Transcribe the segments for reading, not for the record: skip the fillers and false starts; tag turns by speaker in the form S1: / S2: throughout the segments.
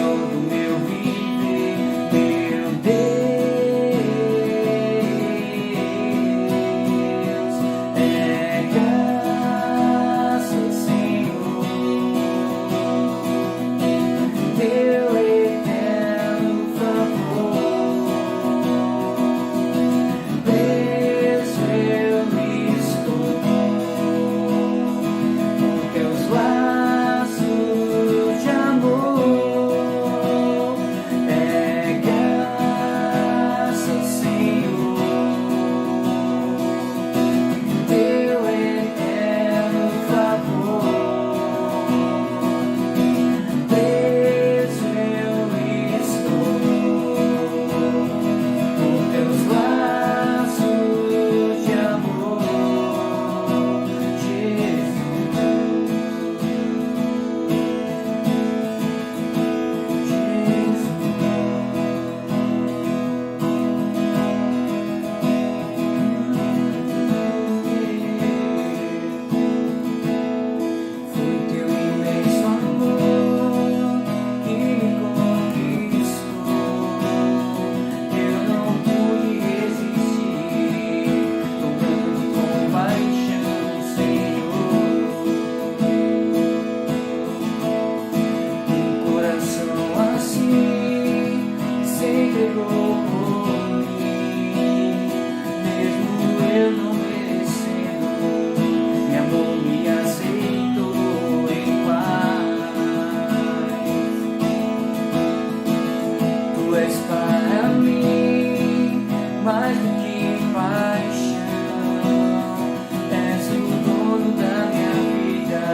S1: Senhor do meu viver, meu Deus. É graça, Senhor, teu eterno favor. Preso eu estou com teus laços de amor. É graça, Senhor, teu eterno favor. Preso eu estou com teus laços de amor, Jesus. Foi teu imenso amor que me conquistou. Eu não pude resistir, tão grande compaixão, Senhor. Um coração assim se entregou por mim, mesmo eu não merecendo. Me amou, me aceitou em paz. Tu és para mim mais do que paixão. És o dono da minha vida,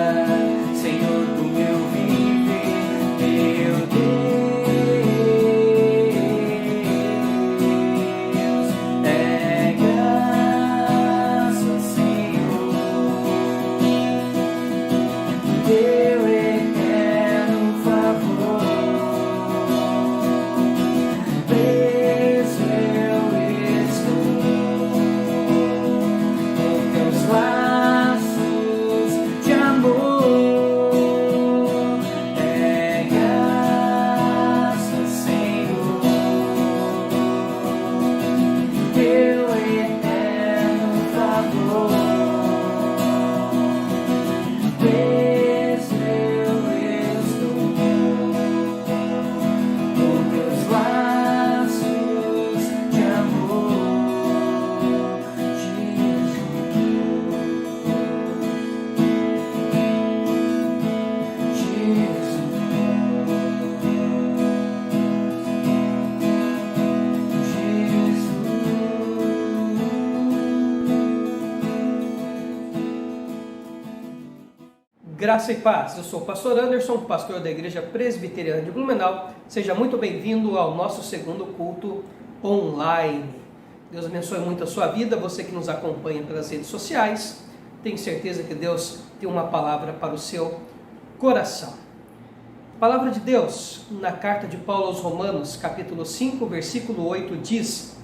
S1: Senhor do meu viver, meu Deus. É graça, Senhor, teu eterno favor. Preso eu estou com teus laços de amor. É graça, Senhor, teu eterno favor. Preso eu estou com teus laços de amor, Jesus.
S2: Graça e paz, eu sou o pastor Anderson, pastor da Igreja Presbiteriana de Blumenau. Seja muito bem-vindo ao nosso segundo culto online. Deus abençoe muito a sua vida, você que nos acompanha pelas redes sociais. Tenho certeza que Deus tem uma palavra para o seu coração. A palavra de Deus, na carta de Paulo aos Romanos, capítulo 5, versículo 8, diz: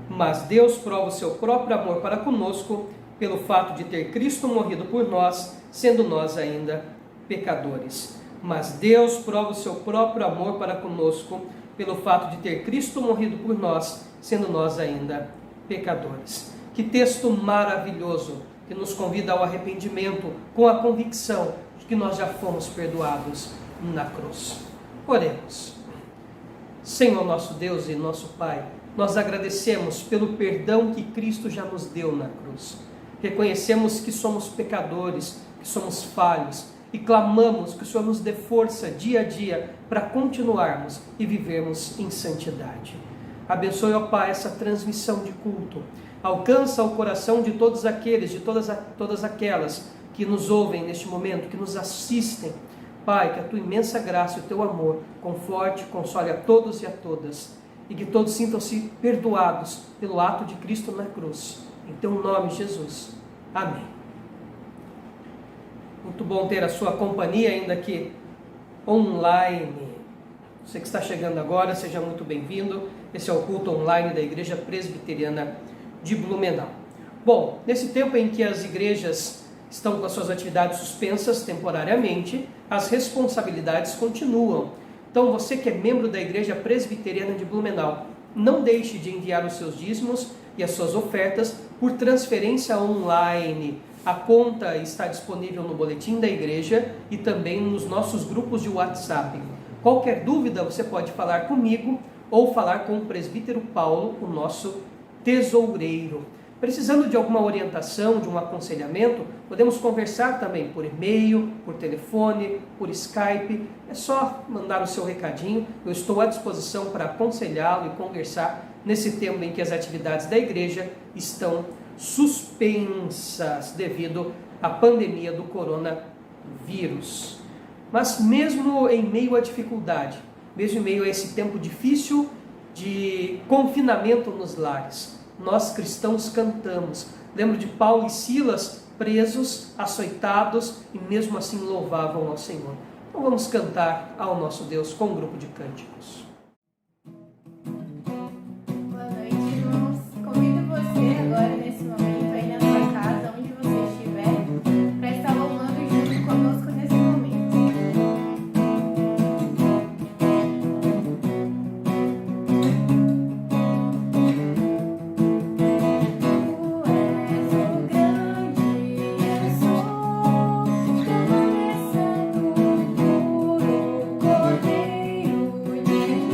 S2: Mas Deus prova o seu próprio amor para conosco, pelo fato de ter Cristo morrido por nós, sendo nós ainda pecadores. Mas Deus prova o seu próprio amor para conosco, pelo fato de ter Cristo morrido por nós, sendo nós ainda pecadores. Que texto maravilhoso, que nos convida ao arrependimento, com a convicção de que nós já fomos perdoados na cruz. Oremos. Senhor nosso Deus e nosso Pai, nós agradecemos pelo perdão que Cristo já nos deu na cruz. Reconhecemos que somos pecadores, que somos falhos e clamamos que o Senhor nos dê força dia a dia para continuarmos e vivermos em santidade. Abençoe, ó Pai, essa transmissão de culto. Alcança o coração de todos aqueles, de todas aquelas que nos ouvem neste momento, que nos assistem. Pai, que a Tua imensa graça e o Teu amor conforte, console a todos e a todas, e que todos sintam-se perdoados pelo ato de Cristo na cruz. Em Teu nome, Jesus. Amém. Muito bom ter a sua companhia ainda aqui online. Você que está chegando agora, seja muito bem-vindo. Esse é o culto online da Igreja Presbiteriana de Blumenau. Bom, nesse tempo em que as igrejas estão com as suas atividades suspensas temporariamente, as responsabilidades continuam. Então, você que é membro da Igreja Presbiteriana de Blumenau, não deixe de enviar os seus dízimos e as suas ofertas por transferência online. A conta está disponível no boletim da igreja e também nos nossos grupos de WhatsApp. Qualquer dúvida, você pode falar comigo ou falar com o presbítero Paulo, o nosso tesoureiro. Precisando de alguma orientação, de um aconselhamento, podemos conversar também por e-mail, por telefone, por Skype. É só mandar o seu recadinho. Eu estou à disposição para aconselhá-lo e conversar nesse tempo em que as atividades da igreja estão suspensas devido à pandemia do coronavírus. Mas mesmo em meio à dificuldade, mesmo em meio a esse tempo difícil de confinamento nos lares, nós cristãos cantamos. Lembro de Paulo e Silas presos, açoitados e mesmo assim louvavam ao Senhor. Então vamos cantar ao nosso Deus com um grupo de cânticos.
S3: Boa noite, irmãos. Convido você agora, nesse momento, aí na sua casa, onde você estiver, para estar louvando junto conosco nesse momento.
S4: Cordeiro de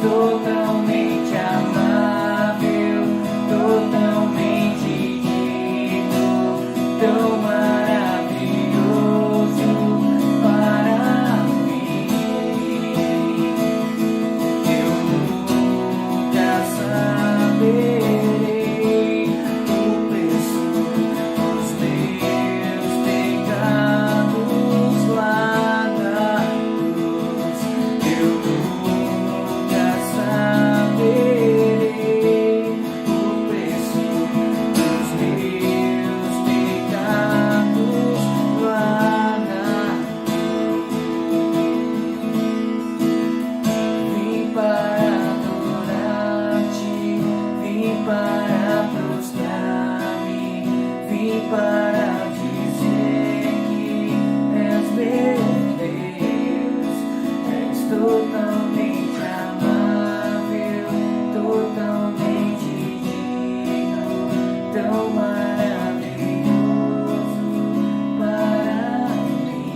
S1: totalmente amável, totalmente digno, tão maravilhoso para mim. Eu nunca saberei o preço dos meus pecados lá na cruz. Eu nunca saberei o preço dos meus pecados lá na Vim para adorar-te, vim para prostrar-me, vim para dizer que és meu Deus, és totalmente amável, totalmente digno, tão maravilhoso para mim.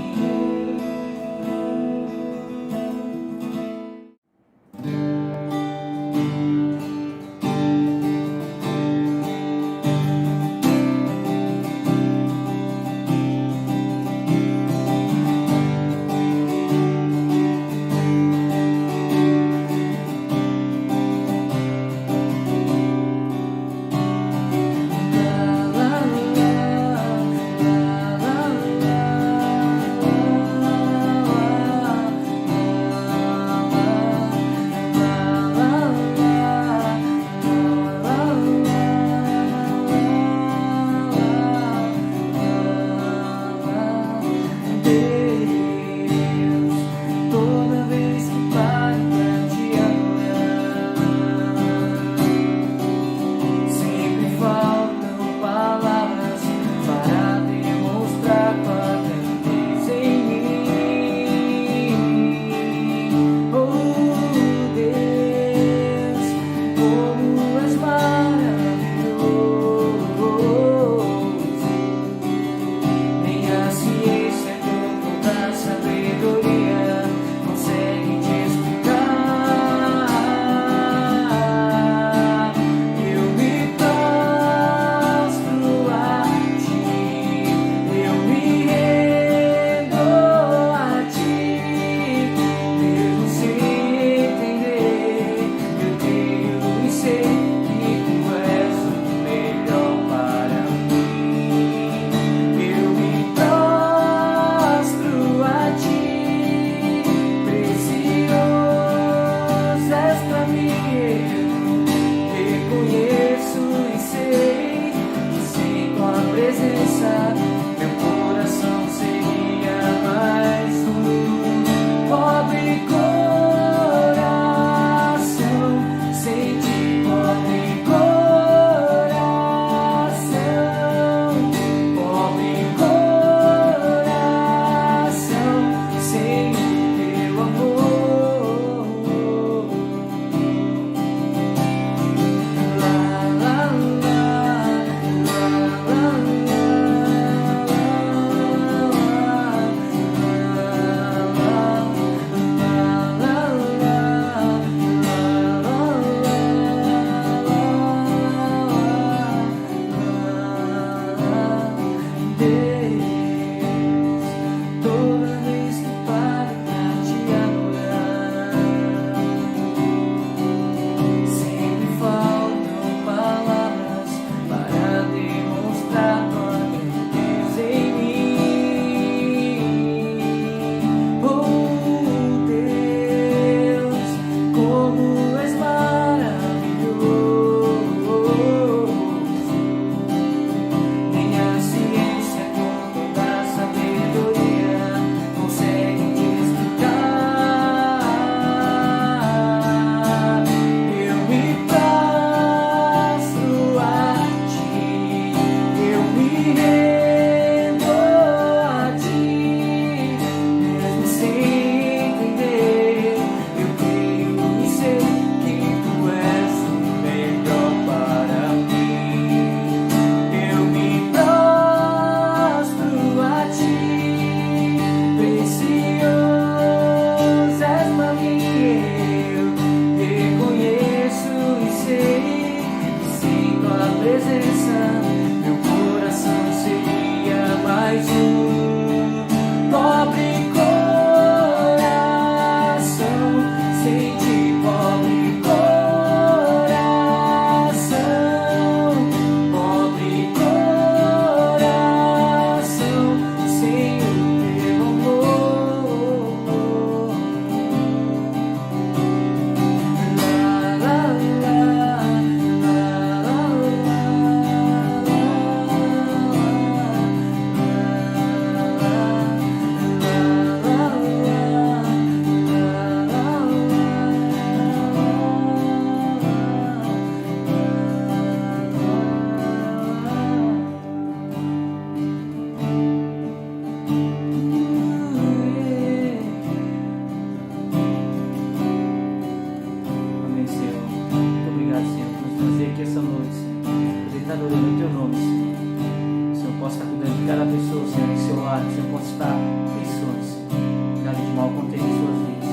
S1: adorando o Teu nome, Senhor. Que o Senhor possa estar cuidando de cada pessoa, Senhor, do seu lado. Que o Senhor possa estar abençoando, Senhor. Nada de mal contém em suas vidas.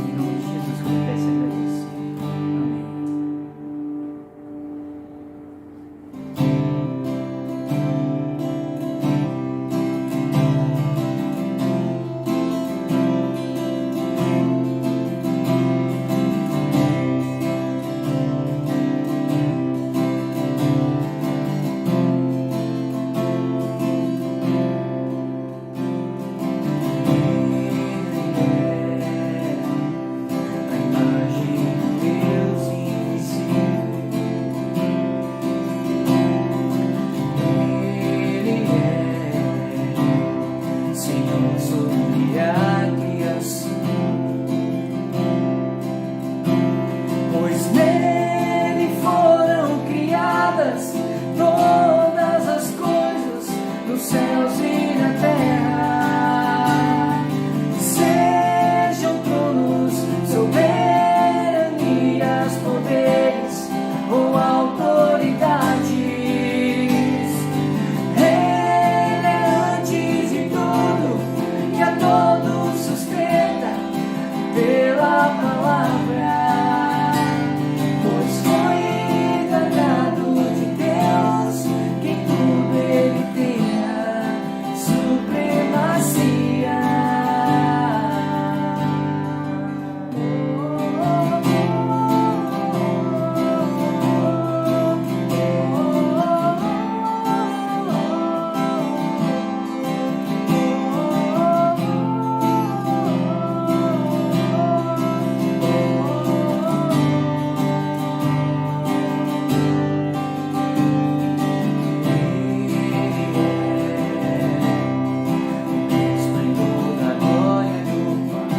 S1: Em nome de Jesus, que eu peço e agradeço. Amém. A imagem do Deus invisível. Ele é Senhor sobre a criação, pois nele foram criadas todas as coisas nos céus e na terra. Sejam tronos, soberanias, poderes ou autoridades. Ele é antes de tudo e a todos sustenta pela palavra. Pois foi do agrado de Deus que em tudo Ele tenha supremacia. Esplendor da glória do Pai.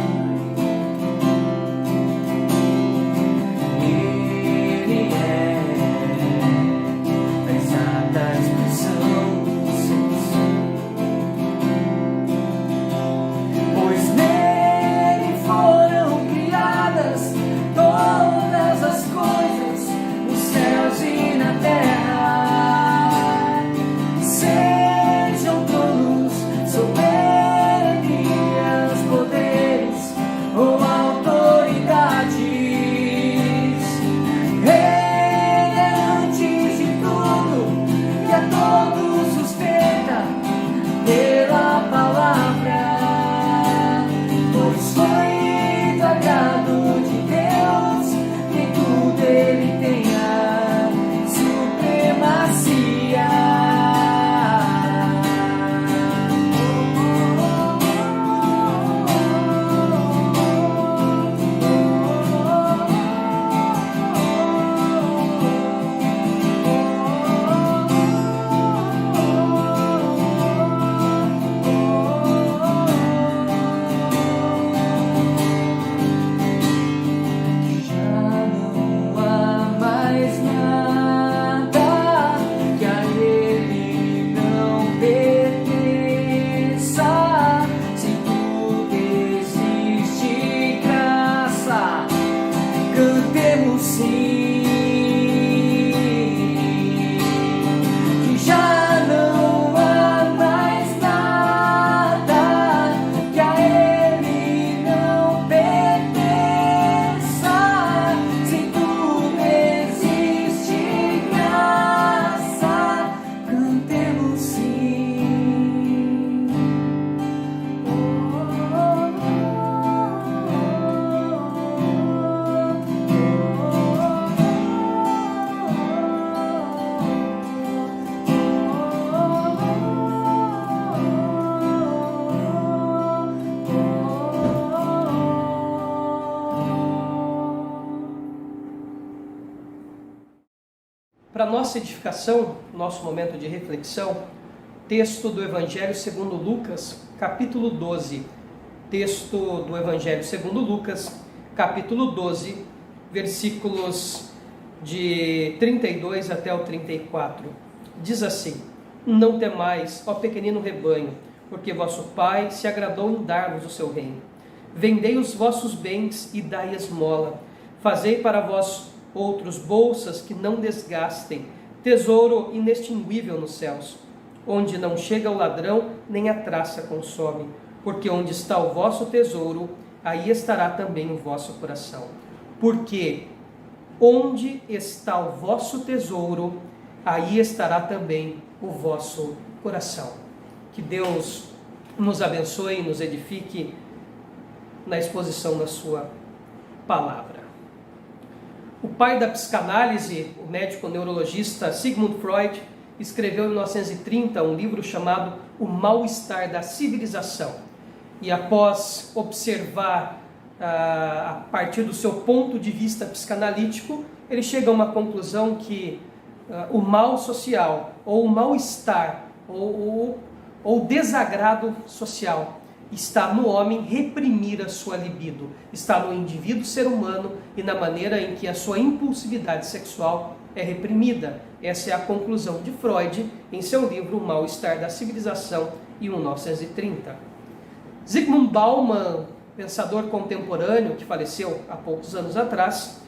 S1: Ele é a exata expressão do seu ser. Pois nele foram criadas todas as coisas nos céus e na terra. Sejam tronos, soberanias, poderes ou autoridades. Ele é antes de tudo e a todos sustenta pela palavra. Pois foi do agrado de Deus que em tudo Ele tenha supremacia. Já não há mais nada que a Ele não pertença. Se tudo existe graça, cantemos sim. Que já não há mais nada que a Ele não pertença. Se tudo existe graça, cantemos sim.
S2: Para nossa edificação, nosso momento de reflexão, texto do Evangelho segundo Lucas, capítulo 12. Texto do Evangelho segundo Lucas, capítulo 12, versículos de 32 até o 34. Diz assim: Não temais, ó pequenino rebanho, porque vosso Pai se agradou em dar-vos o seu reino. Vendei os vossos bens e dai esmola. Fazei para vós outros bolsas que não desgastem, tesouro inextinguível nos céus, onde não chega o ladrão, nem a traça consome, porque onde está o vosso tesouro, aí estará também o vosso coração. Porque onde está o vosso tesouro, aí estará também o vosso coração. Que Deus nos abençoe e nos edifique na exposição da sua palavra. O pai da psicanálise, o médico neurologista Sigmund Freud, escreveu em 1930 um livro chamado O Mal-Estar da Civilização. E após observar a partir do seu ponto de vista psicanalítico, ele chega a uma conclusão que o mal social, ou o mal-estar, ou desagrado social, está no homem reprimir a sua libido, está no indivíduo ser humano e na maneira em que a sua impulsividade sexual é reprimida. Essa é a conclusão de Freud em seu livro O Mal-Estar da Civilização, em 1930. Zygmunt Bauman, pensador contemporâneo que faleceu há poucos anos atrás,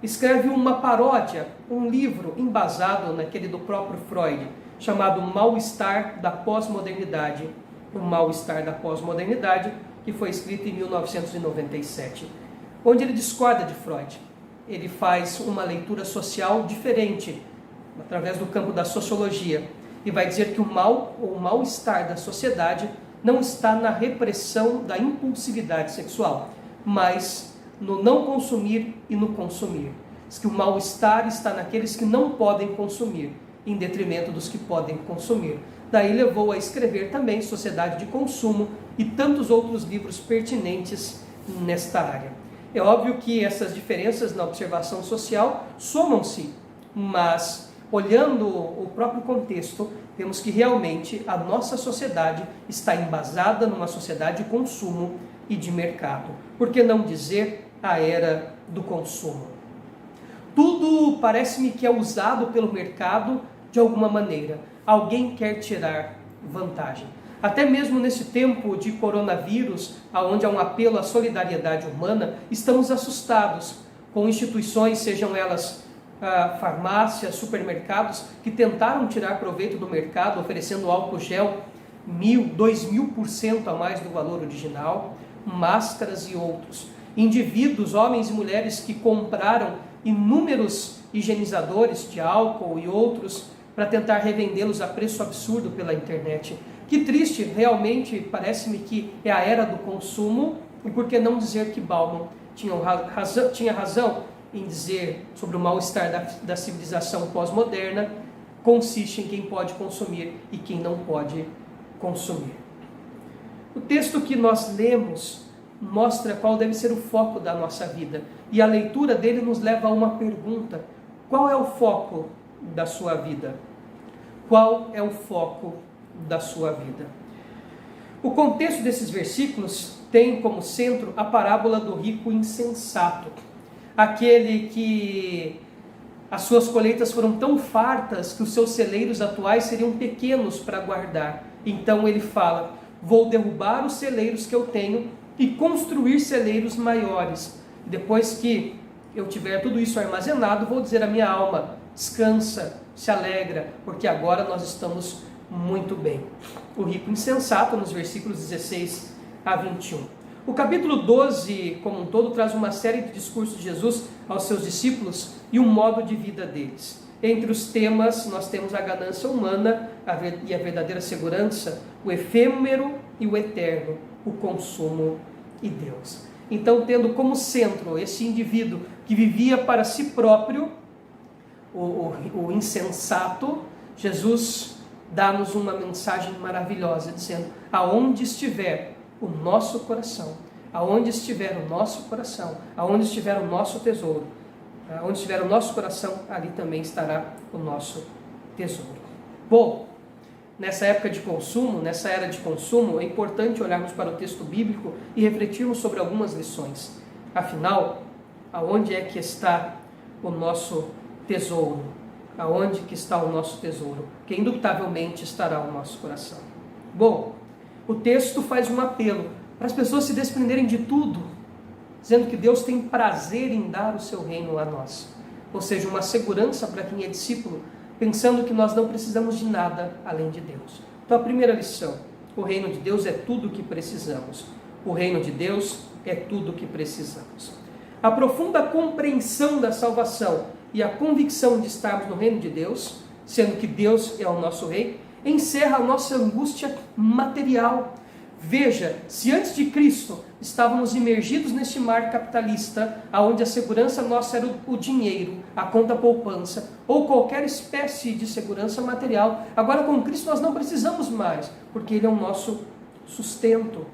S2: escreve uma paródia, um livro embasado naquele do próprio Freud, chamado Mal-Estar da Pós-Modernidade. O Mal-Estar da Pós-Modernidade, que foi escrito em 1997, onde ele discorda de Freud. Ele faz uma leitura social diferente, através do campo da sociologia, e vai dizer que o mal-estar da sociedade não está na repressão da impulsividade sexual, mas no não consumir e no consumir. Diz que o mal-estar está naqueles que não podem consumir, em detrimento dos que podem consumir. Daí levou a escrever também Sociedade de Consumo e tantos outros livros pertinentes nesta área. É óbvio que essas diferenças na observação social somam-se, mas olhando o próprio contexto, vemos que realmente a nossa sociedade está embasada numa sociedade de consumo e de mercado. Por que não dizer a era do consumo? Tudo parece-me que é usado pelo mercado de alguma maneira. Alguém quer tirar vantagem. Até mesmo nesse tempo de coronavírus, onde há um apelo à solidariedade humana, estamos assustados com instituições, sejam elas farmácias, supermercados, que tentaram tirar proveito do mercado, oferecendo álcool gel 1.000, 2.000% a mais do valor original, máscaras e outros. Indivíduos, homens e mulheres que compraram inúmeros higienizadores de álcool e outros para tentar revendê-los a preço absurdo pela internet. Que triste, realmente parece-me que é a era do consumo, e por que não dizer que Bauman tinha razão em dizer sobre o mal-estar da civilização pós-moderna, consiste em quem pode consumir e quem não pode consumir. O texto que nós lemos mostra qual deve ser o foco da nossa vida, e a leitura dele nos leva a uma pergunta: qual é o foco da sua vida? Qual é o foco da sua vida? O contexto desses versículos tem como centro a parábola do rico insensato, aquele que as suas colheitas foram tão fartas que os seus celeiros atuais seriam pequenos para guardar. Então ele fala: vou derrubar os celeiros que eu tenho e construir celeiros maiores. Depois que eu tiver tudo isso armazenado, vou dizer à minha alma: descansa, se alegra, porque agora nós estamos muito bem. O rico insensato, nos versículos 16 a 21. O capítulo 12, como um todo, traz uma série de discursos de Jesus aos seus discípulos e um modo de vida deles. Entre os temas, nós temos a ganância humana e a verdadeira segurança, o efêmero e o eterno, o consumo e Deus. Então, tendo como centro esse indivíduo que vivia para si próprio, o insensato, Jesus dá-nos uma mensagem maravilhosa, dizendo: aonde estiver o nosso coração, aonde estiver o nosso coração, aonde estiver o nosso tesouro, aonde estiver o nosso coração, ali também estará o nosso tesouro. Bom, nessa época de consumo, nessa era de consumo, é importante olharmos para o texto bíblico e refletirmos sobre algumas lições. Afinal, aonde é que está o nosso tesouro? Aonde que está o nosso tesouro? Que indubitavelmente estará o nosso coração. Bom, o texto faz um apelo para as pessoas se desprenderem de tudo, dizendo que Deus tem prazer em dar o seu reino a nós. Ou seja, uma segurança para quem é discípulo pensando que nós não precisamos de nada além de Deus. Então a primeira lição: o reino de Deus é tudo o que precisamos. O reino de Deus é tudo o que precisamos. A profunda compreensão da salvação e a convicção de estarmos no reino de Deus, sendo que Deus é o nosso rei, encerra a nossa angústia material. Veja, se antes de Cristo estávamos imergidos neste mar capitalista, onde a segurança nossa era o dinheiro, a conta poupança, ou qualquer espécie de segurança material, agora com Cristo nós não precisamos mais, porque Ele é o nosso sustento.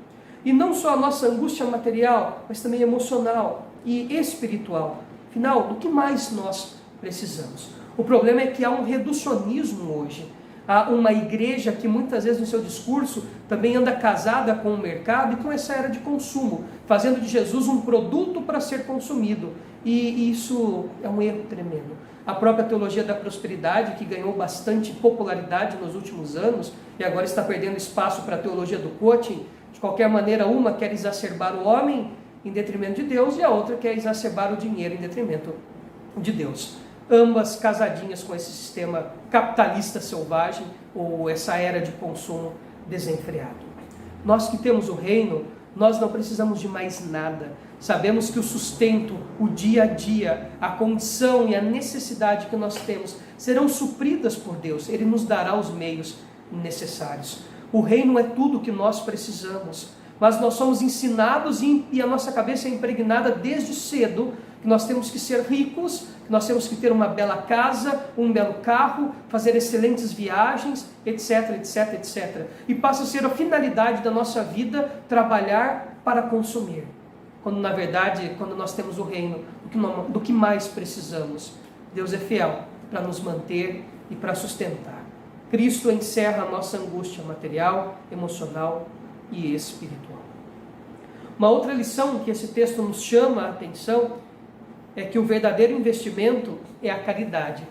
S2: E não só a nossa angústia material, mas também emocional e espiritual. Afinal, do que mais nós precisamos? O problema é que há um reducionismo hoje. Há uma igreja que muitas vezes no seu discurso também anda casada com o mercado e com essa era de consumo, fazendo de Jesus um produto para ser consumido. E isso é um erro tremendo. A própria teologia da prosperidade, que ganhou bastante popularidade nos últimos anos e agora está perdendo espaço para a teologia do coaching, de qualquer maneira, uma quer exacerbar o homem em detrimento de Deus e a outra quer exacerbar o dinheiro em detrimento de Deus. Ambas casadinhas com esse sistema capitalista selvagem ou essa era de consumo desenfreado. Nós que temos o reino, nós não precisamos de mais nada. Sabemos que o sustento, o dia a dia, a condição e a necessidade que nós temos serão supridas por Deus. Ele nos dará os meios necessários. O reino é tudo o que nós precisamos, mas nós somos ensinados e a nossa cabeça é impregnada desde cedo que nós temos que ser ricos, que nós temos que ter uma bela casa, um belo carro, fazer excelentes viagens, etc, etc, etc. E passa a ser a finalidade da nossa vida trabalhar para consumir. Quando na verdade, quando nós temos o reino, do que mais precisamos? Deus é fiel para nos manter e para sustentar. Cristo encerra a nossa angústia material, emocional e espiritual. Uma outra lição que esse texto nos chama a atenção é que o verdadeiro investimento é a caridade.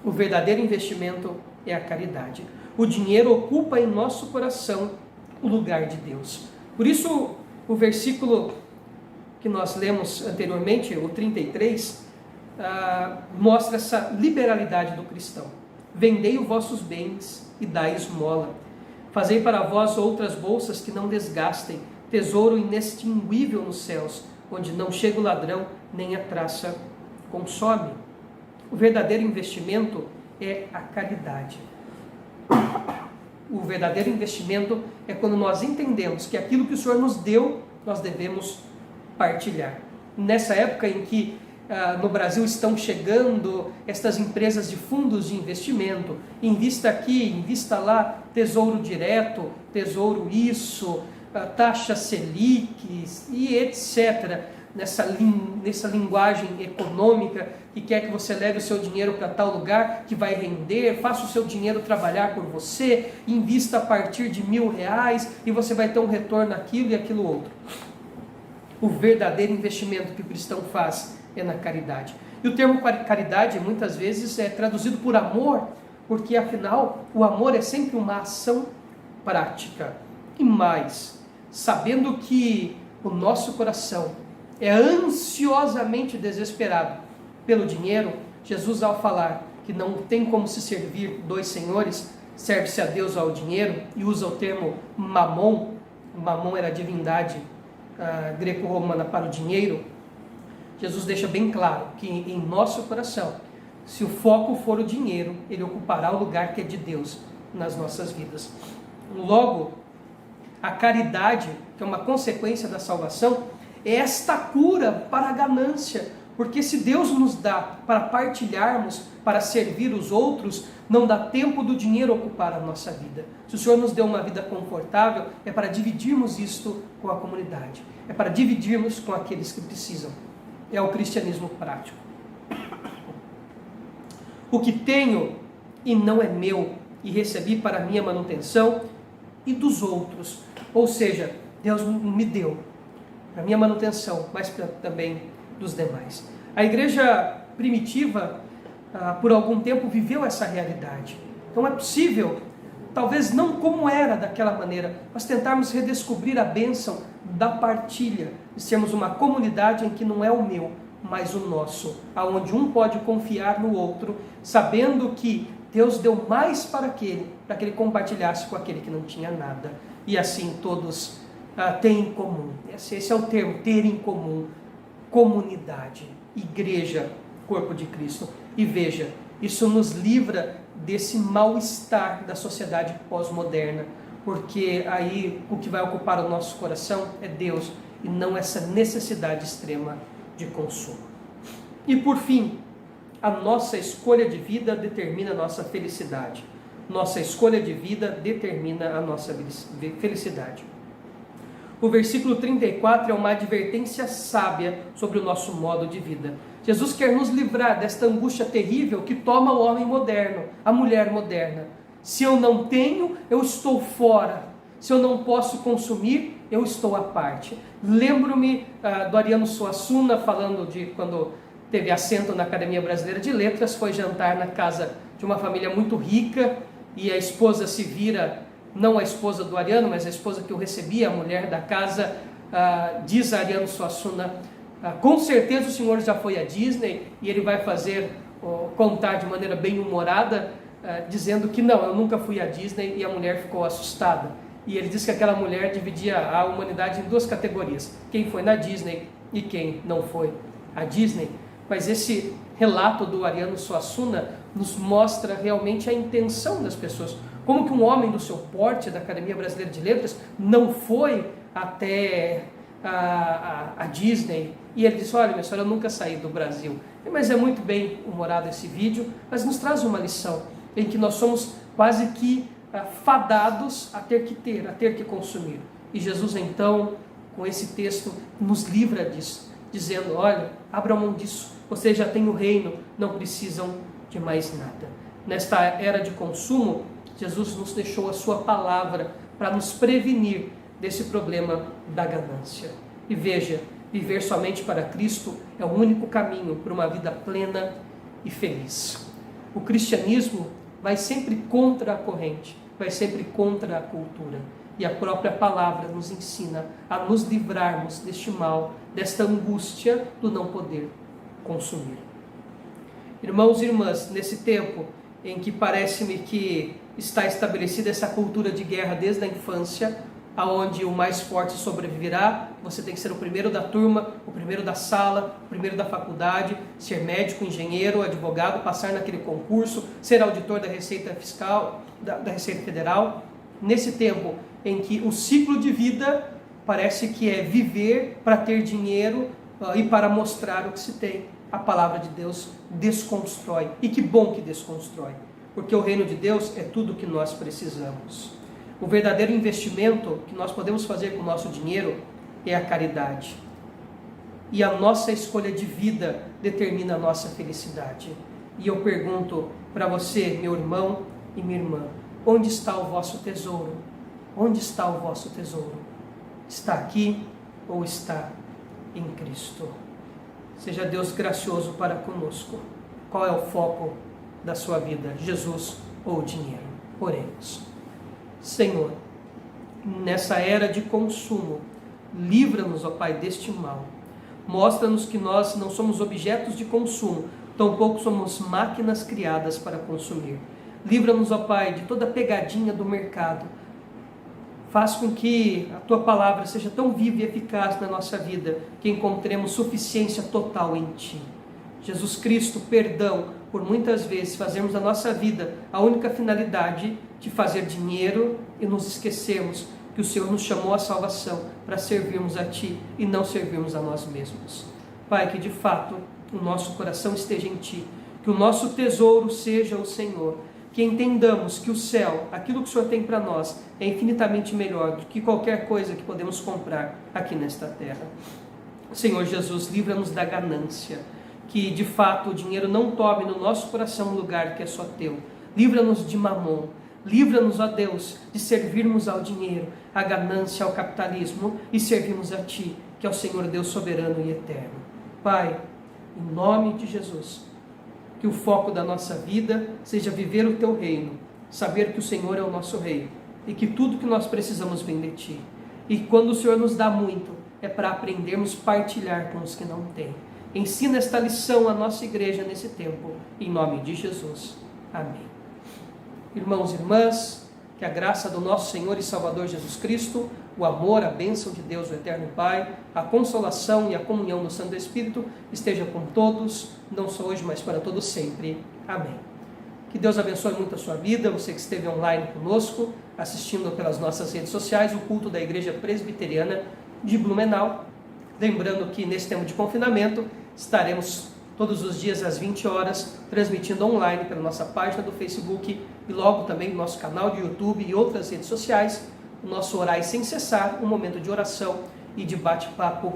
S2: O verdadeiro investimento é a caridade. O dinheiro ocupa em nosso coração o lugar de Deus. Por isso, o versículo que nós lemos anteriormente, o 33, mostra essa liberalidade do cristão. Vendei os vossos bens e dai esmola. Fazei para vós outras bolsas que não desgastem, tesouro inextinguível nos céus, onde não chega o ladrão, nem a traça consome. O verdadeiro investimento é a caridade. O verdadeiro investimento é quando nós entendemos que aquilo que o Senhor nos deu, nós devemos partilhar. Nessa época em que no Brasil estão chegando estas empresas de fundos de investimento, invista aqui, invista lá, tesouro direto, tesouro isso, taxa Selic e etc. Nessa linguagem econômica que quer que você leve o seu dinheiro para tal lugar que vai render, faça o seu dinheiro trabalhar por você, invista a partir de R$1.000 e você vai ter um retorno aquilo e aquilo outro. O verdadeiro investimento que o cristão faz é na caridade. E o termo caridade muitas vezes é traduzido por amor, porque afinal o amor é sempre uma ação prática. E mais, sabendo que o nosso coração é ansiosamente desesperado pelo dinheiro, Jesus, ao falar que não tem como se servir dois senhores, serve-se a Deus ou ao dinheiro, e usa o termo mamon. Mamon era a divindade greco-romana para o dinheiro. Jesus deixa bem claro que em nosso coração, se o foco for o dinheiro, ele ocupará o lugar que é de Deus nas nossas vidas. Logo, a caridade, que é uma consequência da salvação, é esta cura para a ganância, porque se Deus nos dá para partilharmos, para servir os outros, não dá tempo do dinheiro ocupar a nossa vida. Se o Senhor nos deu uma vida confortável, é para dividirmos isto com a comunidade, é para dividirmos com aqueles que precisam. É o cristianismo prático. O que tenho e não é meu, e recebi para minha manutenção e dos outros. Ou seja, Deus me deu para minha manutenção, mas também dos demais. A igreja primitiva, por algum tempo, viveu essa realidade. Então é possível, talvez não como era daquela maneira, mas tentarmos redescobrir a bênção da partilha, de sermos uma comunidade em que não é o meu, mas o nosso, aonde um pode confiar no outro, sabendo que Deus deu mais para que ele compartilhasse com aquele que não tinha nada. E assim todos têm em comum. Esse é o termo, ter em comum. Comunidade, igreja, corpo de Cristo. E veja, isso nos livra desse mal-estar da sociedade pós-moderna, porque aí o que vai ocupar o nosso coração é Deus e não essa necessidade extrema de consumo. E por fim, a nossa escolha de vida determina a nossa felicidade. Nossa escolha de vida determina a nossa felicidade. O versículo 34 é uma advertência sábia sobre o nosso modo de vida. Jesus quer nos livrar desta angústia terrível que toma o homem moderno, a mulher moderna. Se eu não tenho, eu estou fora. Se eu não posso consumir, eu estou à parte. Lembro-me do Ariano Suassuna falando de quando teve assento na Academia Brasileira de Letras, foi jantar na casa de uma família muito rica e a esposa se vira, não a esposa do Ariano, mas a esposa que o recebia, a mulher da casa, diz a Ariano Suassuna: com certeza o senhor já foi à Disney, e ele vai contar de maneira bem humorada, dizendo que não, eu nunca fui à Disney, e a mulher ficou assustada. E ele diz que aquela mulher dividia a humanidade em duas categorias: quem foi na Disney e quem não foi à Disney. Mas esse relato do Ariano Suassuna nos mostra realmente a intenção das pessoas. Como que um homem do seu porte, da Academia Brasileira de Letras, não foi até a Disney? E ele disse: olha, minha senhora, eu nunca saí do Brasil. Mas é muito bem humorado esse vídeo, mas nos traz uma lição em que nós somos quase que fadados a ter que consumir. E Jesus então, com esse texto, nos livra disso, dizendo: olha, abra mão disso, vocês já têm o reino, não precisam de mais nada. Nesta era de consumo, Jesus nos deixou a sua palavra para nos prevenir desse problema da ganância. E veja, viver somente para Cristo é o único caminho para uma vida plena e feliz. O cristianismo vai sempre contra a corrente, vai sempre contra a cultura. E a própria palavra nos ensina a nos livrarmos deste mal, desta angústia do não poder consumir. Irmãos e irmãs, nesse tempo em que parece-me que está estabelecida essa cultura de guerra desde a infância, aonde o mais forte sobreviverá, você tem que ser o primeiro da turma, o primeiro da sala, o primeiro da faculdade, ser médico, engenheiro, advogado, passar naquele concurso, ser auditor da Receita Fiscal, da Receita Federal. Nesse tempo em que o ciclo de vida parece que é viver para ter dinheiro e para mostrar o que se tem, a palavra de Deus desconstrói. E que bom que desconstrói, porque o reino de Deus é tudo o que nós precisamos. O verdadeiro investimento que nós podemos fazer com o nosso dinheiro é a caridade. E a nossa escolha de vida determina a nossa felicidade. E eu pergunto para você, meu irmão e minha irmã, onde está o vosso tesouro? Onde está o vosso tesouro? Está aqui ou está em Cristo? Seja Deus gracioso para conosco. Qual é o foco da sua vida? Jesus ou o dinheiro? Oremos. Senhor, nessa era de consumo, livra-nos, ó Pai, deste mal. Mostra-nos que nós não somos objetos de consumo, tampouco somos máquinas criadas para consumir. Livra-nos, ó Pai, de toda pegadinha do mercado. Faz com que a Tua palavra seja tão viva e eficaz na nossa vida, que encontremos suficiência total em Ti. Jesus Cristo, perdão por muitas vezes fazermos da nossa vida a única finalidade de fazer dinheiro e nos esquecermos que o Senhor nos chamou à salvação para servirmos a Ti e não servirmos a nós mesmos. Pai, que de fato o nosso coração esteja em Ti, que o nosso tesouro seja o Senhor, que entendamos que o céu, aquilo que o Senhor tem para nós, é infinitamente melhor do que qualquer coisa que podemos comprar aqui nesta terra. Senhor Jesus, livra-nos da ganância, que de fato o dinheiro não tome no nosso coração um lugar que é só Teu. Livra-nos de mamon, livra-nos, ó Deus, de servirmos ao dinheiro, à ganância, ao capitalismo e servirmos a Ti, que é o Senhor Deus soberano e eterno. Pai, em nome de Jesus, que o foco da nossa vida seja viver o Teu reino, saber que o Senhor é o nosso Rei e que tudo que nós precisamos vem de Ti. E quando o Senhor nos dá muito, é para aprendermos a partilhar com os que não têm. Ensina esta lição à nossa igreja nesse tempo, em nome de Jesus. Amém. Irmãos e irmãs, que a graça do nosso Senhor e Salvador Jesus Cristo, o amor, a bênção de Deus, o Eterno Pai, a consolação e a comunhão do Santo Espírito esteja com todos, não só hoje, mas para todos sempre. Amém. Que Deus abençoe muito a sua vida, você que esteve online conosco, assistindo pelas nossas redes sociais, o culto da Igreja Presbiteriana de Blumenau. Lembrando que nesse tempo de confinamento, estaremos todos os dias às 20 horas, transmitindo online pela nossa página do Facebook e logo também no nosso canal de YouTube e outras redes sociais, o nosso Orai Sem Cessar, um momento de oração e de bate-papo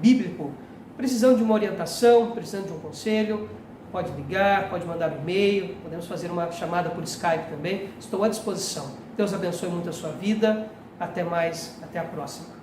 S2: bíblico. Precisando de uma orientação, precisando de um conselho, pode ligar, pode mandar um e-mail, podemos fazer uma chamada por Skype também, estou à disposição. Deus abençoe muito a sua vida, até mais, até a próxima.